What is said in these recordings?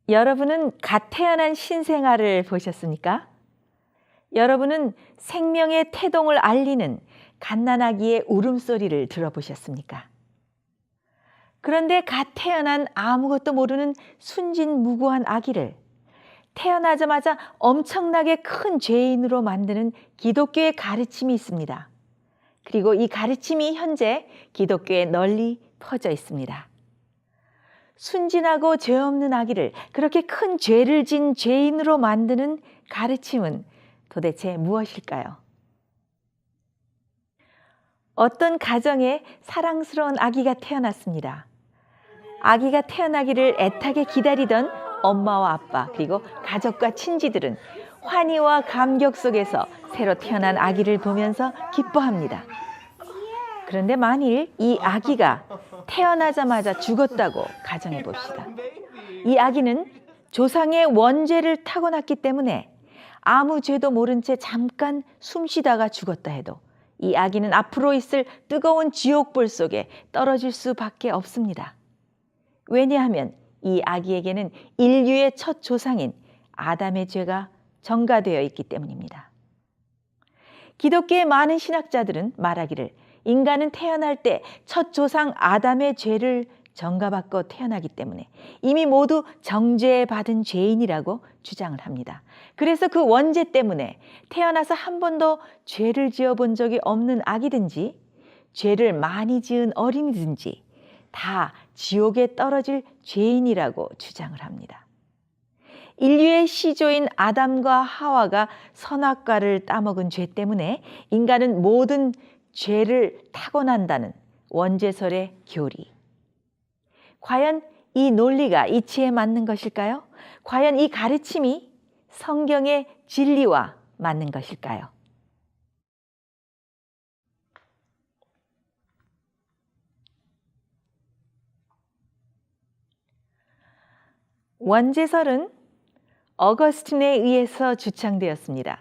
여러분은 갓 태어난 신생아를 보셨습니까? 여러분은 생명의 태동을 알리는 갓난아기의 울음소리를 들어보셨습니까? 그런데 갓 태어난 아무것도 모르는 순진무구한 아기를 태어나자마자 엄청나게 큰 죄인으로 만드는 기독교의 가르침이 있습니다. 그리고 이 가르침이 현재 기독교에 널리 퍼져 있습니다. 순진하고 죄 없는 아기를 그렇게 큰 죄를 진 죄인으로 만드는 가르침은 도대체 무엇일까요? 어떤 가정에 사랑스러운 아기가 태어났습니다. 아기가 태어나기를 애타게 기다리던 엄마와 아빠 그리고 가족과 친지들은 환희와 감격 속에서 새로 태어난 아기를 보면서 기뻐합니다. 그런데 만일 이 아기가 태어나자마자 죽었다고 가정해 봅시다. 이 아기는 조상의 원죄를 타고났기 때문에 아무 죄도 모른 채 잠깐 숨쉬다가 죽었다 해도 이 아기는 앞으로 있을 뜨거운 지옥불 속에 떨어질 수밖에 없습니다. 왜냐하면 이 아기에게는 인류의 첫 조상인 아담의 죄가 전가되어 있기 때문입니다. 기독교의 많은 신학자들은 말하기를 인간은 태어날 때 첫 조상 아담의 죄를 전가받고 태어나기 때문에 이미 모두 정죄받은 죄인이라고 주장을 합니다. 그래서 그 원죄 때문에 태어나서 한 번도 죄를 지어본 적이 없는 아기든지 죄를 많이 지은 어린이든지 다 지옥에 떨어질 죄인이라고 주장을 합니다. 인류의 시조인 아담과 하와가 선악과를 따먹은 죄 때문에 인간은 모든 죄를 타고난다는 원죄설의 교리. 과연 이 논리가 이치에 맞는 것일까요? 과연 이 가르침이 성경의 진리와 맞는 것일까요? 원죄설은 어거스틴에 의해서 주창되었습니다.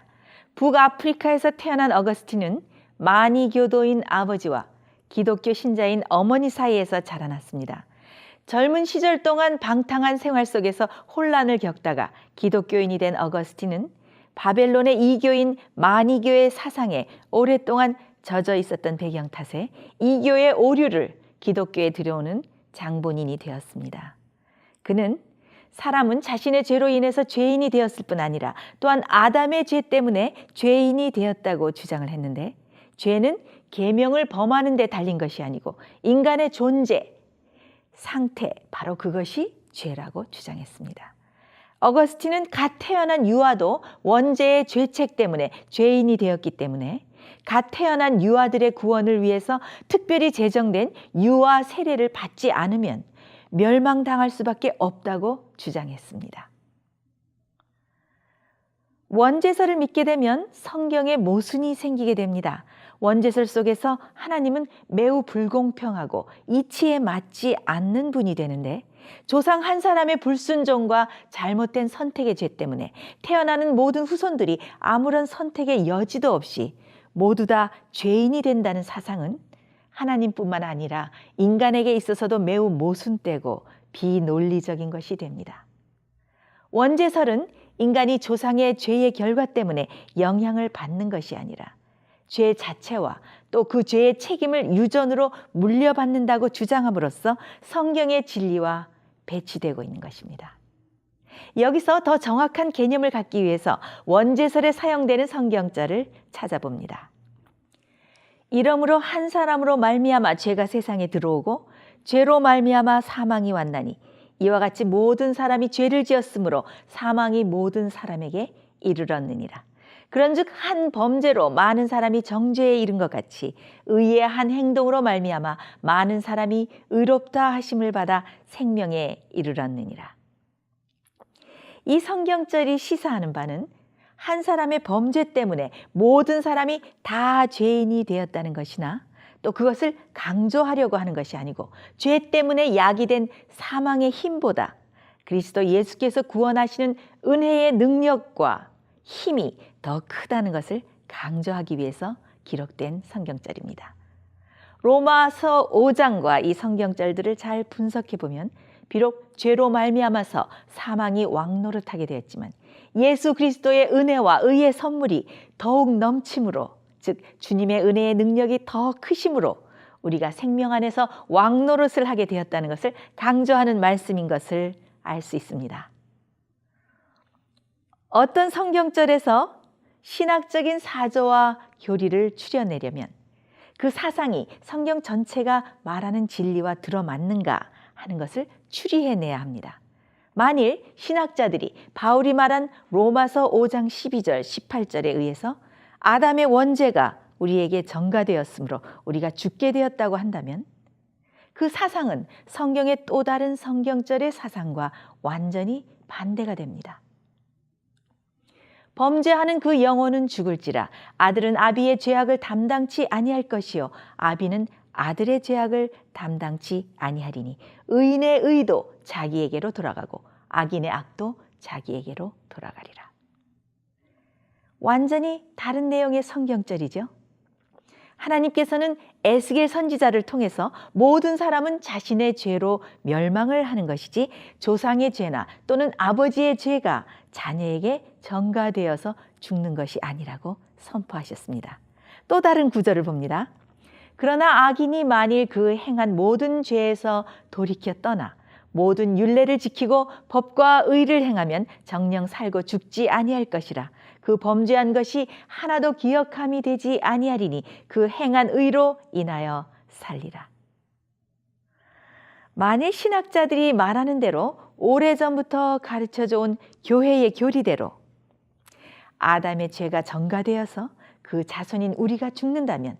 북아프리카에서 태어난 어거스틴은 마니교도인 아버지와 기독교 신자인 어머니 사이에서 자라났습니다. 젊은 시절 동안 방탕한 생활 속에서 혼란을 겪다가 기독교인이 된 어거스틴은 바벨론의 이교인 마니교의 사상에 오랫동안 젖어 있었던 배경 탓에 이교의 오류를 기독교에 들여오는 장본인이 되었습니다. 그는 사람은 자신의 죄로 인해서 죄인이 되었을 뿐 아니라 또한 아담의 죄 때문에 죄인이 되었다고 주장을 했는데 죄는 계명을 범하는 데 달린 것이 아니고 인간의 존재, 상태, 바로 그것이 죄라고 주장했습니다. 어거스틴은 갓 태어난 유아도 원죄의 죄책 때문에 죄인이 되었기 때문에 갓 태어난 유아들의 구원을 위해서 특별히 제정된 유아 세례를 받지 않으면 멸망당할 수밖에 없다고 주장했습니다. 원죄설을 믿게 되면 성경에 모순이 생기게 됩니다. 원죄설 속에서 하나님은 매우 불공평하고 이치에 맞지 않는 분이 되는데 조상 한 사람의 불순종과 잘못된 선택의 죄 때문에 태어나는 모든 후손들이 아무런 선택의 여지도 없이 모두 다 죄인이 된다는 사상은 하나님뿐만 아니라 인간에게 있어서도 매우 모순되고 비논리적인 것이 됩니다. 원죄설은 인간이 조상의 죄의 결과 때문에 영향을 받는 것이 아니라 죄 자체와 또 그 죄의 책임을 유전으로 물려받는다고 주장함으로써 성경의 진리와 배치되고 있는 것입니다. 여기서 더 정확한 개념을 갖기 위해서 원죄설에 사용되는 성경절을 찾아봅니다. 이러므로 한 사람으로 말미암아 죄가 세상에 들어오고 죄로 말미암아 사망이 왔나니 이와 같이 모든 사람이 죄를 지었으므로 사망이 모든 사람에게 이르렀느니라. 그런즉 한 범죄로 많은 사람이 정죄에 이른 것 같이 의의 한 행동으로 말미암아 많은 사람이 의롭다 하심을 받아 생명에 이르렀느니라. 이 성경절이 시사하는 바는 한 사람의 범죄 때문에 모든 사람이 다 죄인이 되었다는 것이나 또 그것을 강조하려고 하는 것이 아니고 죄 때문에 야기된 사망의 힘보다 그리스도 예수께서 구원하시는 은혜의 능력과 힘이 더 크다는 것을 강조하기 위해서 기록된 성경절입니다. 로마서 5장과 이 성경절들을 잘 분석해 보면 비록 죄로 말미암아서 사망이 왕노릇하게 되었지만 예수 그리스도의 은혜와 의의 선물이 더욱 넘침으로, 즉 주님의 은혜의 능력이 더 크심으로 우리가 생명 안에서 왕노릇을 하게 되었다는 것을 강조하는 말씀인 것을 알 수 있습니다. 어떤 성경절에서 신학적인 사조와 교리를 추려내려면 그 사상이 성경 전체가 말하는 진리와 들어맞는가 하는 것을 추리해내야 합니다. 만일 신학자들이 바울이 말한 로마서 5장 12절, 18절에 의해서 아담의 원죄가 우리에게 전가되었으므로 우리가 죽게 되었다고 한다면 그 사상은 성경의 또 다른 성경절의 사상과 완전히 반대가 됩니다. 범죄하는 그 영혼은 죽을지라 아들은 아비의 죄악을 담당치 아니할 것이요 아비는 아들의 죄악을 담당치 아니하리니 의인의 의도 자기에게로 돌아가고 악인의 악도 자기에게로 돌아가리라. 완전히 다른 내용의 성경절이죠. 하나님께서는 에스겔 선지자를 통해서 모든 사람은 자신의 죄로 멸망을 하는 것이지 조상의 죄나 또는 아버지의 죄가 자녀에게 전가되어서 죽는 것이 아니라고 선포하셨습니다. 또 다른 구절을 봅니다. 그러나 악인이 만일 그 행한 모든 죄에서 돌이켜 떠나 모든 율례를 지키고 법과 의를 행하면 정녕 살고 죽지 아니할 것이라. 그 범죄한 것이 하나도 기억함이 되지 아니하리니 그 행한 의로 인하여 살리라. 만일 신학자들이 말하는 대로 오래전부터 가르쳐져 온 교회의 교리대로 아담의 죄가 전가되어서 그 자손인 우리가 죽는다면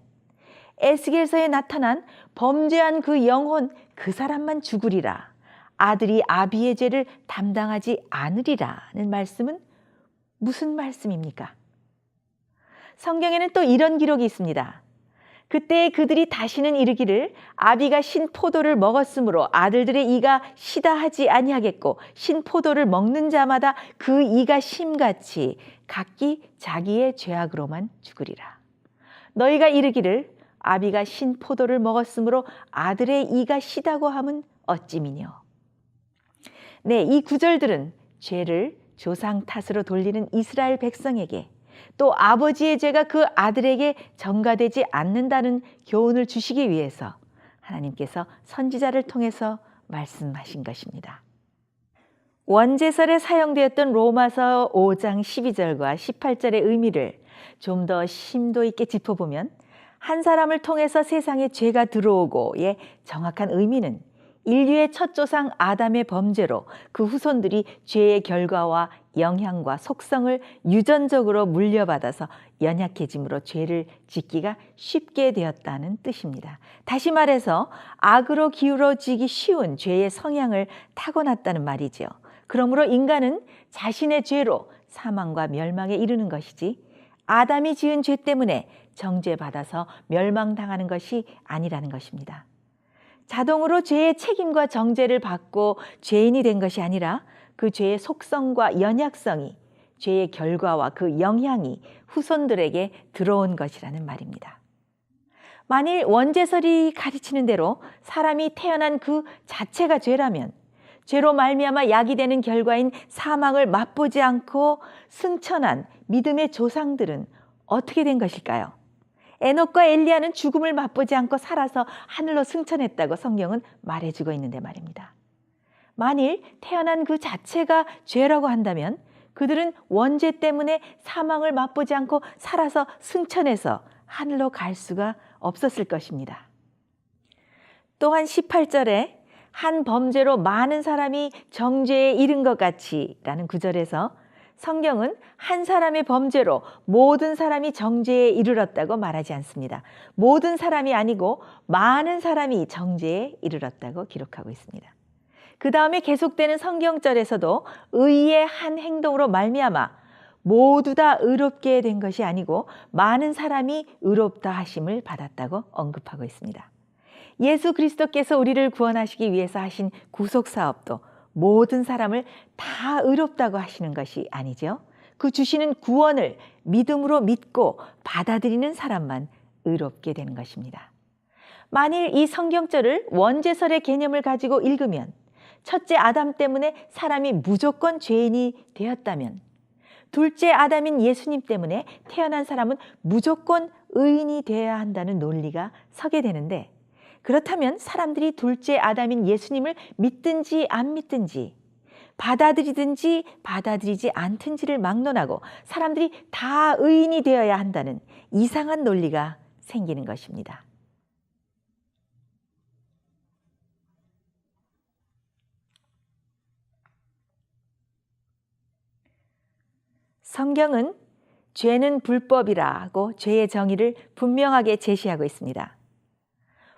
에스겔서에 나타난 범죄한 그 영혼 그 사람만 죽으리라. 아들이 아비의 죄를 담당하지 않으리라는 말씀은 무슨 말씀입니까? 성경에는 또 이런 기록이 있습니다. 그때 그들이 다시는 이르기를 아비가 신 포도를 먹었으므로 아들들의 이가 시다 하지 아니하겠고 신 포도를 먹는 자마다 그 이가 심같이 각기 자기의 죄악으로만 죽으리라. 너희가 이르기를 아비가 신 포도를 먹었으므로 아들의 이가 시다고 함은 어찌미뇨. 네, 이 구절들은 죄를 조상 탓으로 돌리는 이스라엘 백성에게 또 아버지의 죄가 그 아들에게 전가되지 않는다는 교훈을 주시기 위해서 하나님께서 선지자를 통해서 말씀하신 것입니다. 원제설에 사용되었던 로마서 5장 12절과 18절의 의미를 좀 더 심도 있게 짚어보면 한 사람을 통해서 세상에 죄가 들어오고의 정확한 의미는 인류의 첫 조상 아담의 범죄로 그 후손들이 죄의 결과와 영향과 속성을 유전적으로 물려받아서 연약해짐으로 죄를 짓기가 쉽게 되었다는 뜻입니다. 다시 말해서 악으로 기울어지기 쉬운 죄의 성향을 타고났다는 말이죠. 그러므로 인간은 자신의 죄로 사망과 멸망에 이르는 것이지 아담이 지은 죄 때문에 정죄받아서 멸망당하는 것이 아니라는 것입니다. 자동으로 죄의 책임과 정죄를 받고 죄인이 된 것이 아니라 그 죄의 속성과 연약성이 죄의 결과와 그 영향이 후손들에게 들어온 것이라는 말입니다. 만일 원제설이 가르치는 대로 사람이 태어난 그 자체가 죄라면 죄로 말미암아 야기되는 결과인 사망을 맛보지 않고 승천한 믿음의 조상들은 어떻게 된 것일까요? 에녹과 엘리야는 죽음을 맛보지 않고 살아서 하늘로 승천했다고 성경은 말해주고 있는데 말입니다. 만일 태어난 그 자체가 죄라고 한다면 그들은 원죄 때문에 사망을 맛보지 않고 살아서 승천해서 하늘로 갈 수가 없었을 것입니다. 또한 18절에 한 범죄로 많은 사람이 정죄에 이른 것 같이 라는 구절에서 성경은 한 사람의 범죄로 모든 사람이 정죄에 이르렀다고 말하지 않습니다. 모든 사람이 아니고 많은 사람이 정죄에 이르렀다고 기록하고 있습니다. 그 다음에 계속되는 성경절에서도 의의 한 행동으로 말미암아 모두 다 의롭게 된 것이 아니고 많은 사람이 의롭다 하심을 받았다고 언급하고 있습니다. 예수 그리스도께서 우리를 구원하시기 위해서 하신 구속사업도 모든 사람을 다 의롭다고 하시는 것이 아니죠. 그 주시는 구원을 믿음으로 믿고 받아들이는 사람만 의롭게 되는 것입니다. 만일 이 성경절을 원제설의 개념을 가지고 읽으면 첫째 아담 때문에 사람이 무조건 죄인이 되었다면, 둘째 아담인 예수님 때문에 태어난 사람은 무조건 의인이 되어야 한다는 논리가 서게 되는데, 그렇다면 사람들이 둘째 아담인 예수님을 믿든지 안 믿든지, 받아들이든지 받아들이지 않든지를 막론하고 사람들이 다 의인이 되어야 한다는 이상한 논리가 생기는 것입니다. 성경은 죄는 불법이라고 죄의 정의를 분명하게 제시하고 있습니다.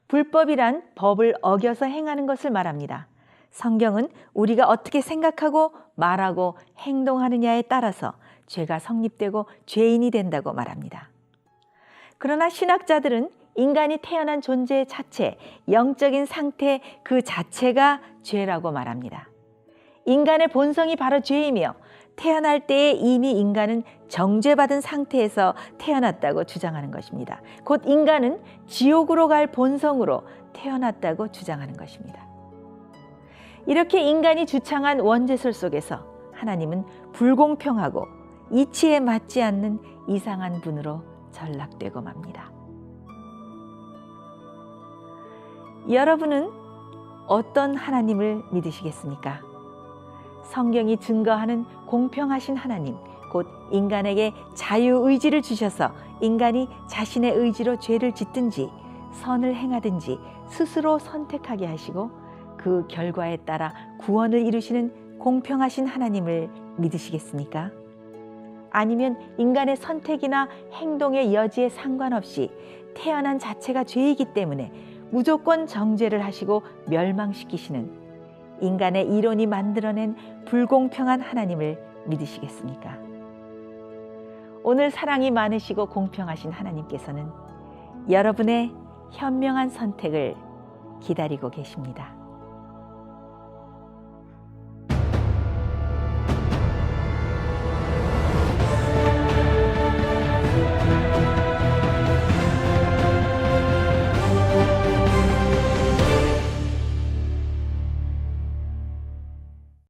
불법이란 법을 어겨서 행하는 것을 말합니다. 성경은 우리가 어떻게 생각하고 말하고 행동하느냐에 따라서 죄가 성립되고 죄인이 된다고 말합니다. 그러나 신학자들은 인간이 태어난 존재 자체, 영적인 상태 그 자체가 죄라고 말합니다. 인간의 본성이 바로 죄이며 태어날 때에 이미 인간은 정죄받은 상태에서 태어났다고 주장하는 것입니다. 곧 인간은 지옥으로 갈 본성으로 태어났다고 주장하는 것입니다. 이렇게 인간이 주창한 원죄설 속에서 하나님은 불공평하고 이치에 맞지 않는 이상한 분으로 전락되고 맙니다. 여러분은 어떤 하나님을 믿으시겠습니까? 성경이 증거하는 공평하신 하나님, 곧 인간에게 자유의지를 주셔서 인간이 자신의 의지로 죄를 짓든지 선을 행하든지 스스로 선택하게 하시고 그 결과에 따라 구원을 이루시는 공평하신 하나님을 믿으시겠습니까? 아니면 인간의 선택이나 행동의 여지에 상관없이 태어난 자체가 죄이기 때문에 무조건 정죄를 하시고 멸망시키시는 인간의 이론이 만들어낸 불공평한 하나님을 믿으시겠습니까? 오늘 사랑이 많으시고 공평하신 하나님께서는 여러분의 현명한 선택을 기다리고 계십니다.